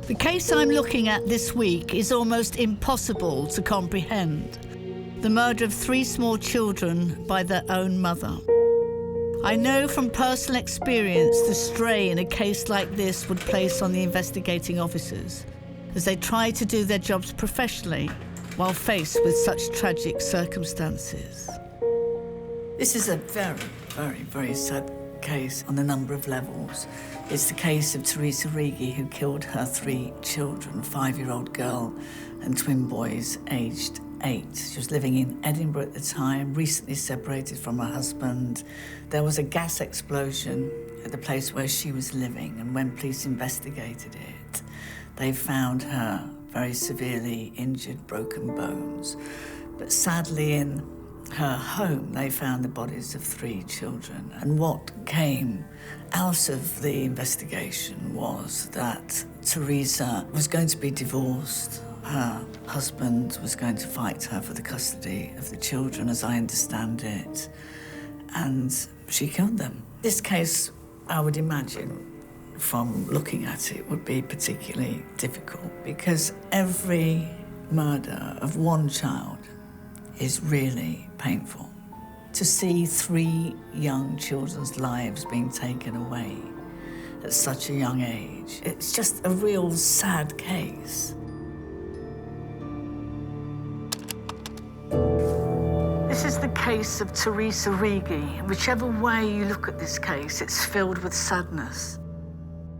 The case I'm looking at this week is almost impossible to comprehend. The murder of 3 small children by their own mother. I know from personal experience the strain a case like this would place on the investigating officers as they try to do their jobs professionally while faced with such tragic circumstances. This is a very, very, very sad case on a number of levels. It's the case of Theresa Riggi, who killed her 3 children, a 5-year-old girl and twin boys aged 8. She was living in Edinburgh at the time, recently separated from her husband. There was a gas explosion at the place where she was living, and when police investigated it, they found her very severely injured, broken bones. But sadly, in her home, they found the bodies of 3 children. And what came out of the investigation was that Theresa was going to be divorced. Her husband was going to fight her for the custody of the children, as I understand it, and she killed them. This case, I would imagine, from looking at it, would be particularly difficult because every murder of one child is really painful. To see 3 young children's lives being taken away at such a young age, it's just a real sad case. This is the case of Theresa Riggi. Whichever way you look at this case, it's filled with sadness.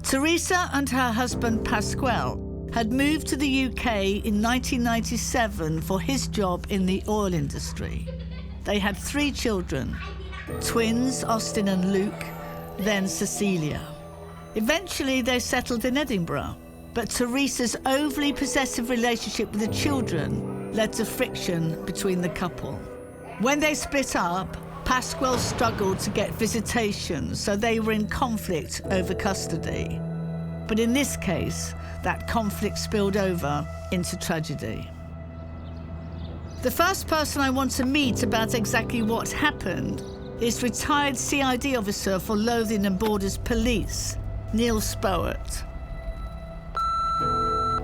Theresa and her husband Pasquale had moved to the UK in 1997 for his job in the oil industry. They had 3 children, twins Austin and Luke, then Cecilia. Eventually they settled in Edinburgh, but Theresa's overly possessive relationship with the children led to friction between the couple. When they split up, Pasquale struggled to get visitation, so they were in conflict over custody. But in this case, that conflict spilled over into tragedy. The first person I want to meet about exactly what happened is retired CID officer for Lothian and Borders Police, Neil Spowett.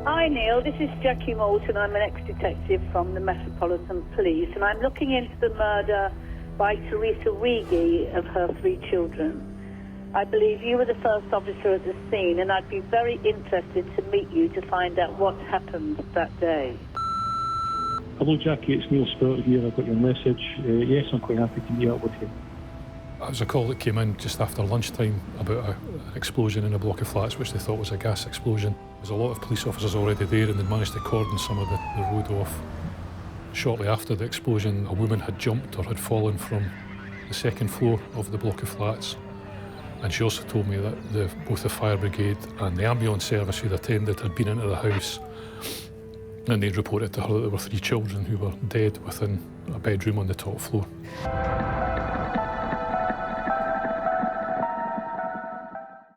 Hi Neil, this is Jackie Malton. I'm an ex-detective from the Metropolitan Police, and I'm looking into the murder by Theresa Riggi of her 3 children. I believe you were the first officer at the scene, and I'd be very interested to meet you to find out what happened that day. Hello Jackie, it's Neil Spowett here. I got your message. Yes, I'm quite happy to meet up with you. It was a call that came in just after lunchtime about an explosion in a block of flats which they thought was a gas explosion. There was a lot of police officers already there, and they managed to cordon some of the road off. Shortly after the explosion, a woman had jumped or had fallen from the 2nd floor of the block of flats. And she also told me that both the fire brigade and the ambulance service who'd attended had been into the house, and they'd reported to her that there were 3 children who were dead within a bedroom on the top floor.